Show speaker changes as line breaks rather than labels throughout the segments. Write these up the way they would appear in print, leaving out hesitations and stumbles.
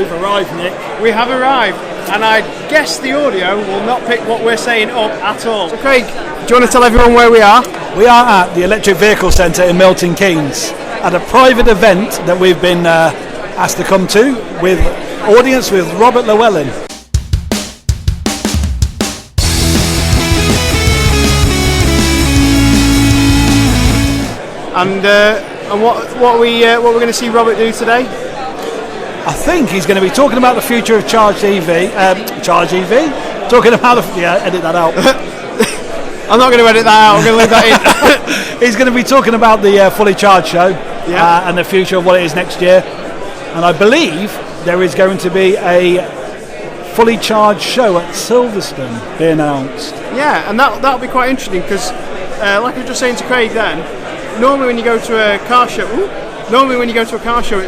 We've arrived, Nick.
We have arrived, and I guess the audio will not pick what we're saying up at all. So Craig, do you want to tell everyone where we are?
We are at the Electric Vehicle Centre in Milton Keynes at a private event that we've been asked to come to with audience with Robert Llewellyn.
And what we're going to see Robert do today?
I think he's going to be talking about the future of charged EV. Talking about edit that out.
I'm not going to edit that out. I'm going to leave that
in. He's going to be talking about the Fully Charged show and the future of what it is next year. And I believe there is going to be a Fully Charged show at Silverstone being announced.
Yeah, and that'll be quite interesting because, like I was just saying to Craig then, normally when you go to a car show at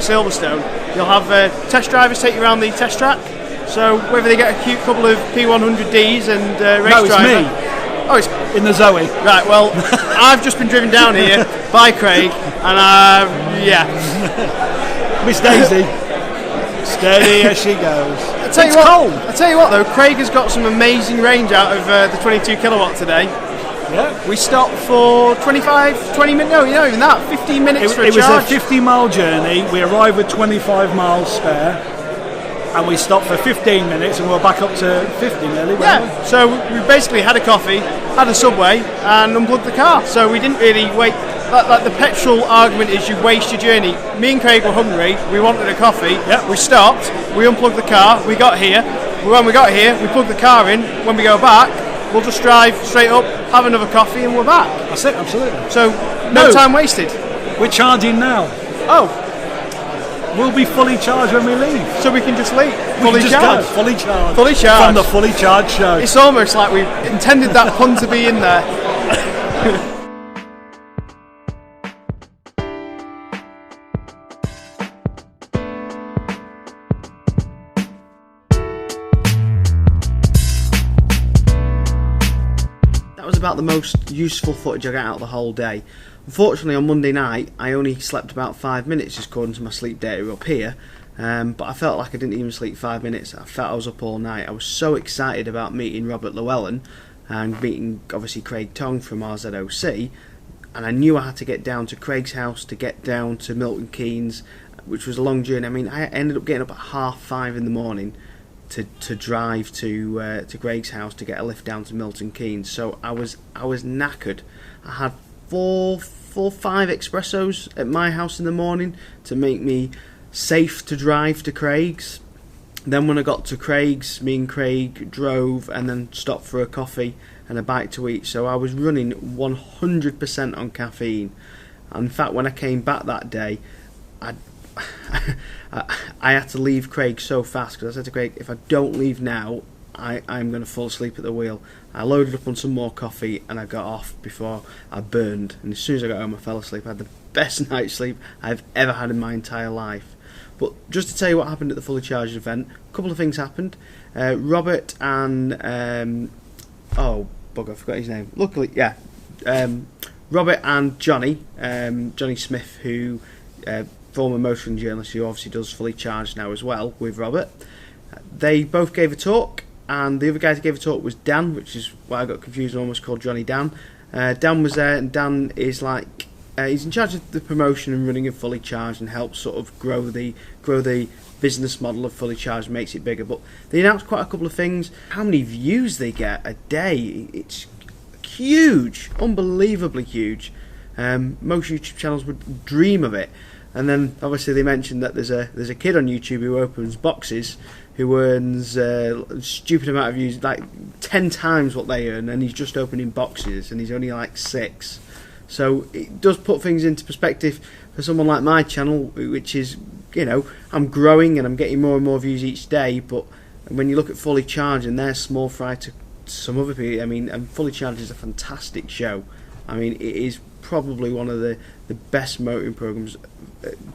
Silverstone, you'll have test drivers take you around the test track. So whether they get a cute couple of P100Ds and race driver.
No, it's me.
Oh, it's
in the Zoe.
Right, well, I've just been driven down here by Craig, and
Miss Daisy. Steady as she goes.
Cold. I tell you what though, Craig has got some amazing range out of the 22 kilowatt today.
Yeah.
We stopped for 20 minutes, no, not even that, 15 minutes for a charge.
It was a 50-mile journey. We arrived with 25 miles spare, and we stopped for 15 minutes, and we're back up to 50 nearly.
Yeah, so we basically had a coffee, had a Subway, and unplugged the car. So we didn't really wait. Like the petrol argument is you waste your journey. Me and Craig were hungry, we wanted a coffee, we stopped, we unplugged the car, we got here. When we got here, we plugged the car in. When we go back, we'll just drive straight up, have another coffee, and we're back.
That's it, absolutely.
So, no time wasted.
We're charging now.
Oh.
We'll be fully charged when we leave.
So we can just leave.
Fully charged. Fully charged.
Fully charged.
From the Fully Charged show.
It's almost like we intended that pun to be in there. That was about the most useful footage I got out of the whole day. Unfortunately, on Monday night, I only slept about 5 minutes, just according to my sleep data up here. But I felt like I didn't even sleep 5 minutes. I felt I was up all night. I was so excited about meeting Robert Llewellyn and meeting, obviously, Craig Tonge from RZOC. And I knew I had to get down to Craig's house to get down to Milton Keynes, which was a long journey. I mean, I ended up getting up at 5:30 in the morning to drive to Craig's house to get a lift down to Milton Keynes. So I was knackered. I had four, 5 espressos at my house in the morning to make me safe to drive to Craig's. Then when I got to Craig's, me and Craig drove and then stopped for a coffee and a bite to eat. So I was running 100% on caffeine. And in fact, when I came back that day, I had to leave Craig so fast because I said to Craig, if I don't leave now, I'm going to fall asleep at the wheel. I loaded up on some more coffee and I got off before I burned. And as soon as I got home, I fell asleep. I had the best night's sleep I've ever had in my entire life. But just to tell you what happened at the Fully Charged event, a couple of things happened. Robert and I forgot his name. Luckily, Robert and Jonny Smith, who former motoring journalist who obviously does Fully Charged now as well with Robert. They both gave a talk. And the other guy that gave a talk was Dan, which is why I got confused and almost called Johnny Dan. Dan was there, and Dan is like he's in charge of the promotion and running of Fully Charged and helps sort of grow the business model of Fully Charged, makes it bigger. But they announced quite a couple of things. How many views they get a day? It's huge, unbelievably huge. Most YouTube channels would dream of it. And then obviously they mentioned that there's a kid on YouTube who opens boxes, who earns a stupid amount of views, like 10 times what they earn, and he's just opening boxes, and he's only like 6. So it does put things into perspective for someone like my channel, which is, I'm growing and I'm getting more and more views each day, but when you look at Fully Charged, and they're small fry to some other people, and Fully Charged is a fantastic show. I mean, it is probably one of the best motoring programs,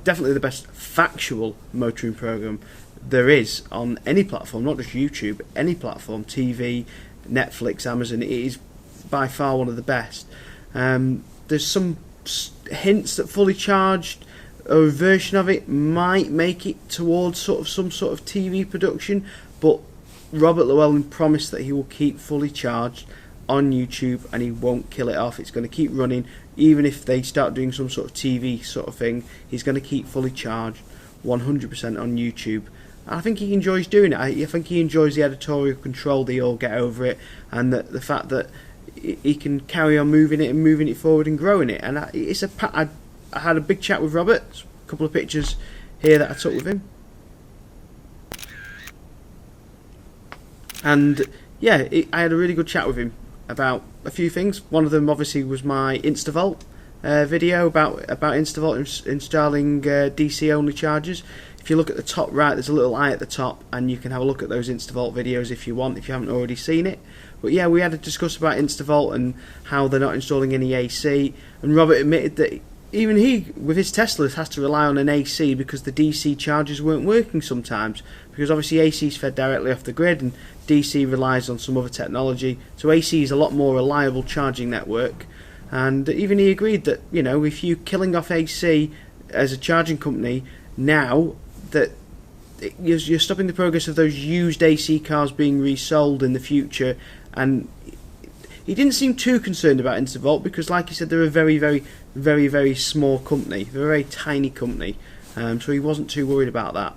definitely the best factual motoring program there is on any platform, not just YouTube, any platform, TV, Netflix, Amazon. It is by far one of the best. There's some hints that Fully Charged a version of it might make it towards some sort of TV production, but Robert Llewellyn promised that he will keep Fully Charged on YouTube and he won't kill it off. It's going to keep running, even if they start doing some sort of TV sort of thing. He's going to keep Fully Charged 100% on YouTube. And I think he enjoys doing it. I think he enjoys the editorial control that he'll get over it, and the fact that he can carry on moving it forward and growing it. And I had a big chat with Robert. A couple of pictures here that I took with him. And yeah, I had a really good chat with him about a few things. One of them obviously was my InstaVolt video about InstaVolt installing DC only chargers. If you look at the top right, there's a little eye at the top, and you can have a look at those InstaVolt videos if you want, if you haven't already seen it. But yeah, we had to discuss about InstaVolt and how they're not installing any AC, and Robert admitted that even he, with his Teslas, has to rely on an AC because the DC chargers weren't working sometimes, because obviously AC is fed directly off the grid and DC relies on some other technology, so AC is a lot more reliable charging network. And even he agreed that, you know, if you're killing off AC as a charging company now, that you're stopping the progress of those used AC cars being resold in the future. And he didn't seem too concerned about InstaVolt because, like he said, they're a very, very, very, very small company. They're a very tiny company, so he wasn't too worried about that.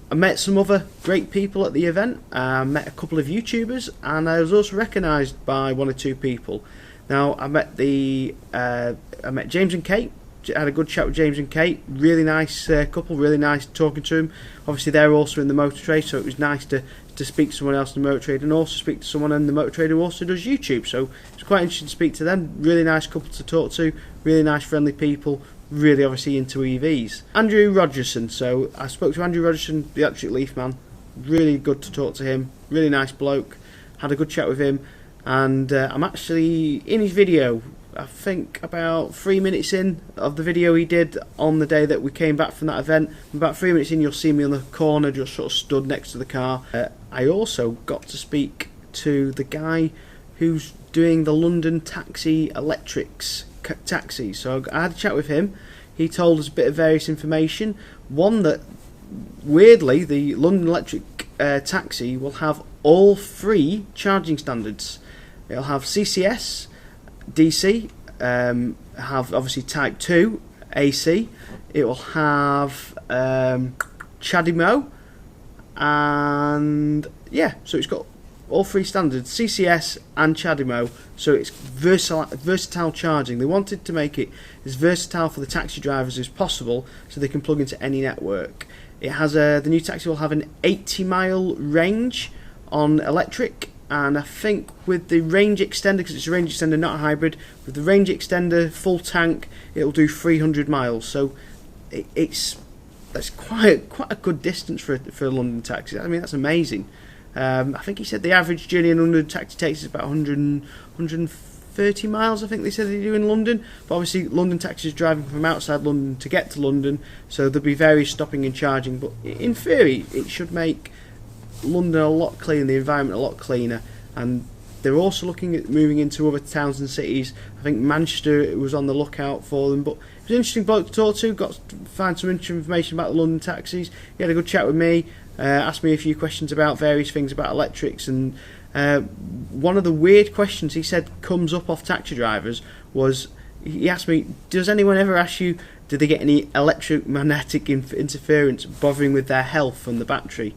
I met some other great people at the event. I met a couple of YouTubers, and I was also recognised by one or two people. Now, I met James and Kate. I had a good chat with James and Kate. Really nice couple, really nice talking to them. Obviously, they're also in the motor trade, so it was nice to speak to someone else in the motor trade and also speak to someone in the motor trade who also does YouTube. So it's quite interesting to speak to them. Really nice couple to talk to. Really nice, friendly people. Really, obviously, into EVs. Andrew Rogerson. So I spoke to Andrew Rogerson, the Electric Leaf man. Really good to talk to him. Really nice bloke. Had a good chat with him. And I'm actually in his video. I think about 3 minutes in of the video he did on the day that we came back from that event. About 3 minutes in, you'll see me on the corner, just sort of stood next to the car. I also got to speak to the guy who's doing the London Taxi Electrics taxi. So I had a chat with him. He told us a bit of various information. One that, weirdly, the London Electric taxi will have all three charging standards. It'll have CCS, DC, have obviously Type 2 AC. It will have CHAdeMO, and yeah, so it's got all three standards, CCS and CHAdeMO. So it's versatile charging. They wanted to make it as versatile for the taxi drivers as possible, so they can plug into any network. It has the new taxi will have an 80-mile range on electric. And I think with the range extender, because it's a range extender, not a hybrid, with the range extender full tank, it'll do 300 miles. So that's quite a good distance for a London taxi. I mean, that's amazing. I think he said the average journey in London taxi takes is about 130 miles. I think they said they do in London. But obviously, London taxis driving from outside London to get to London, so there'll be various stopping and charging. But in theory, it should make London a lot cleaner, the environment a lot cleaner, and they're also looking at moving into other towns and cities. I think Manchester was on the lookout for them, but it was an interesting bloke to talk to. Got to find some interesting information about the London taxis. He had a good chat with me, asked me a few questions about various things about electrics, and one of the weird questions he said comes up off taxi drivers was, he asked me, does anyone ever ask you, do they get any electromagnetic interference bothering with their health from the battery?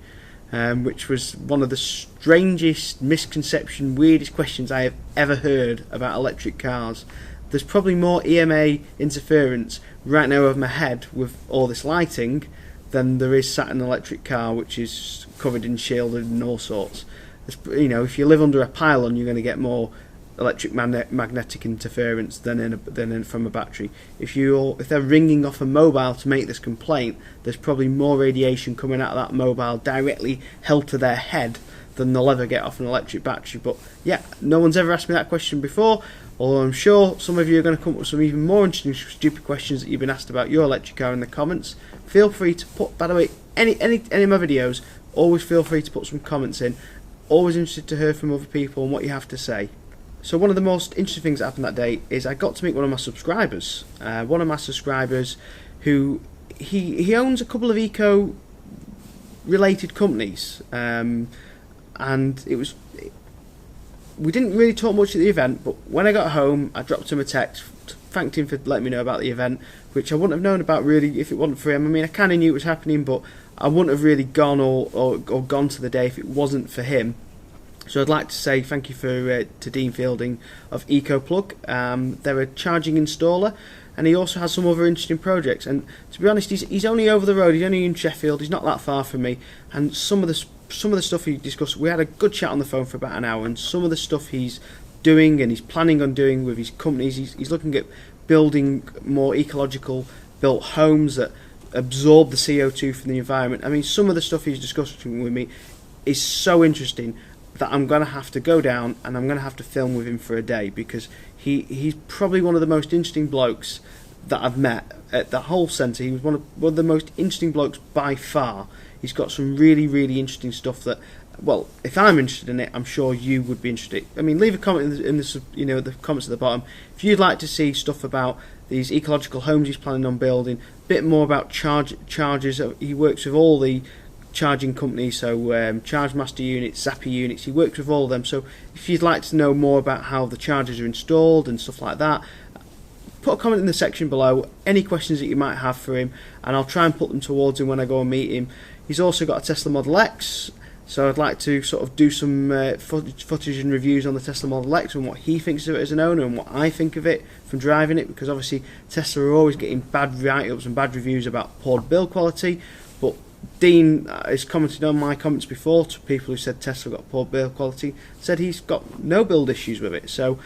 Which was one of the strangest weirdest questions I have ever heard about electric cars. There's probably more EMA interference right now over my head with all this lighting than there is sat in an electric car, which is covered in shielded and all sorts. You know, if you live under a pylon, you're going to get more electric magnetic interference than from a battery. If they're ringing off a mobile to make this complaint, there's probably more radiation coming out of that mobile directly held to their head than they'll ever get off an electric battery. But yeah, no one's ever asked me that question before, although I'm sure some of you are going to come up with some even more interesting stupid questions that you've been asked about your electric car in the comments. Feel free to put, by the way, any of my videos, always feel free to put some comments in. Always interested to hear from other people and what you have to say. So one of the most interesting things that happened that day is I got to meet one of my subscribers. One of my subscribers who he owns a couple of eco-related companies, and we didn't really talk much at the event, but when I got home, I dropped him a text, thanked him for letting me know about the event, which I wouldn't have known about really if it wasn't for him. I mean, I kind of knew it was happening, but I wouldn't have really gone or gone to the day if it wasn't for him. So I'd like to say thank you to Dean Fielding of EcoPlug. They're a charging installer, and he also has some other interesting projects. And to be honest, he's only over the road. He's only in Sheffield. He's not that far from me. And some of the stuff he discussed, we had a good chat on the phone for about an hour. And some of the stuff he's doing and he's planning on doing with his companies, he's looking at building more ecological built homes that absorb the CO2 from the environment. I mean, some of the stuff he's discussing with me is so interesting that I'm going to have to go down and I'm going to have to film with him for a day, because he's probably one of the most interesting blokes that I've met at the whole centre. He was one of the most interesting blokes by far. He's got some really, really interesting stuff that, well, if I'm interested in it, I'm sure you would be interested. I mean, leave a comment in the comments at the bottom if you'd like to see stuff about these ecological homes he's planning on building, a bit more about chargers. He works with all the charging companies, so ChargeMaster units, Zappi units, he works with all of them. So if you'd like to know more about how the chargers are installed and stuff like that, put a comment in the section below, any questions that you might have for him, and I'll try and put them towards him when I go and meet him. He's also got a Tesla Model X, so I'd like to sort of do some footage and reviews on the Tesla Model X and what he thinks of it as an owner and what I think of it from driving it, because obviously Tesla are always getting bad write-ups and bad reviews about poor build quality, but Dean has commented on my comments before to people who said Tesla got poor build quality, said he's got no build issues with it. So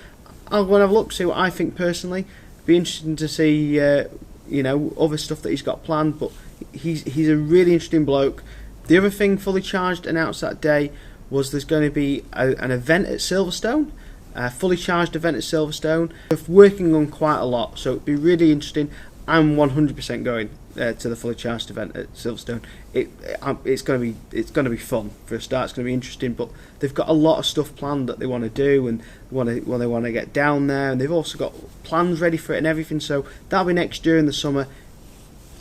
I'll go and have a look, see what I think personally. Be interesting to see other stuff that he's got planned, but he's a really interesting bloke. The other thing Fully Charged announced that day was there's going to be an event at Silverstone, a Fully Charged event at Silverstone. They're working on quite a lot, so it'd be really interesting. I'm 100% going to the Fully Charged event at Silverstone. It's going to be fun for a start. It's going to be interesting, but they've got a lot of stuff planned that they want to do, and they want to get down there, and they've also got plans ready for it and everything. So that'll be next year in the summer.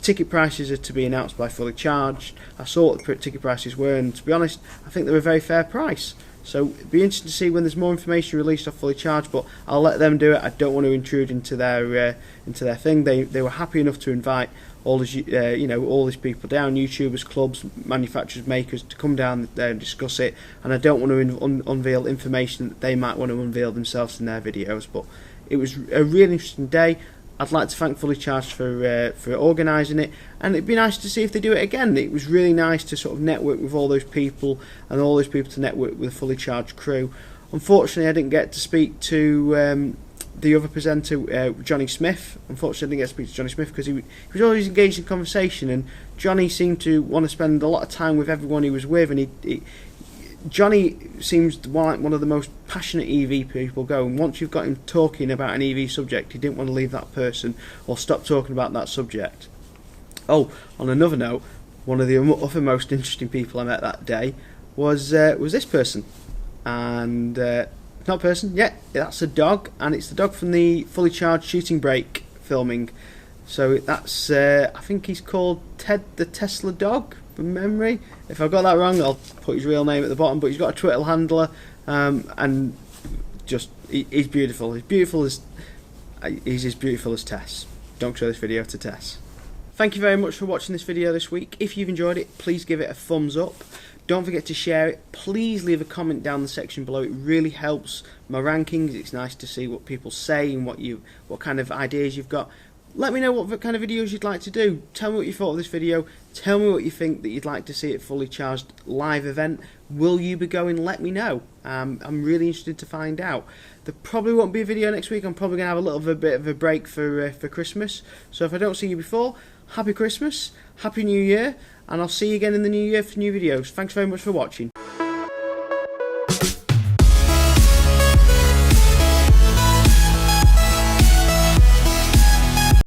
Ticket prices are to be announced by Fully Charged. I saw what the ticket prices were, and to be honest, I think they're a very fair price. So it'd be interesting to see when there's more information released off Fully Charged, but I'll let them do it. I don't want to intrude into their thing. They were happy enough to invite all these people down, YouTubers, clubs, manufacturers, makers, to come down there and discuss it. And I don't want to unveil information that they might want to unveil themselves in their videos. But it was a really interesting day. I'd like to thank Fully Charged for organising it, and it'd be nice to see if they do it again. It was really nice to sort of network with all those people, and all those people to network with the Fully Charged crew. Unfortunately, I didn't get to speak to the other presenter, Jonny Smith. Unfortunately, I didn't get to speak to Jonny Smith because he was always engaged in conversation, and Jonny seemed to want to spend a lot of time with everyone he was with, and Jonny seems like one of the most passionate EV people go, and once you've got him talking about an EV subject, he didn't want to leave that person or stop talking about that subject. Oh, on another note, one of the other most interesting people I met that day was this person, and not a person, yeah, that's a dog, and it's the dog from the Fully Charged Shooting Brake filming. So that's I think he's called Ted the Tesla Dog, from memory. If I've got that wrong, I'll put his real name at the bottom, but he's got a Twitter handler, and just he's beautiful. He's as beautiful as Tess. Don't show this video to Tess. Thank you very much for watching this video this week. If you've enjoyed it, please give it a thumbs up. Don't forget to share it. Please leave a comment down the section below. It really helps my rankings. It's nice to see what people say and what kind of ideas you've got. Let me know what kind of videos you'd like to do. Tell me what you thought of this video. Tell me what you think that you'd like to see at Fully Charged live event. Will you be going? Let me know. I'm really interested to find out. There probably won't be a video next week. I'm probably going to have a bit of a break for Christmas. So if I don't see you before, Happy Christmas, Happy New Year, and I'll see you again in the new year for new videos. Thanks very much for watching.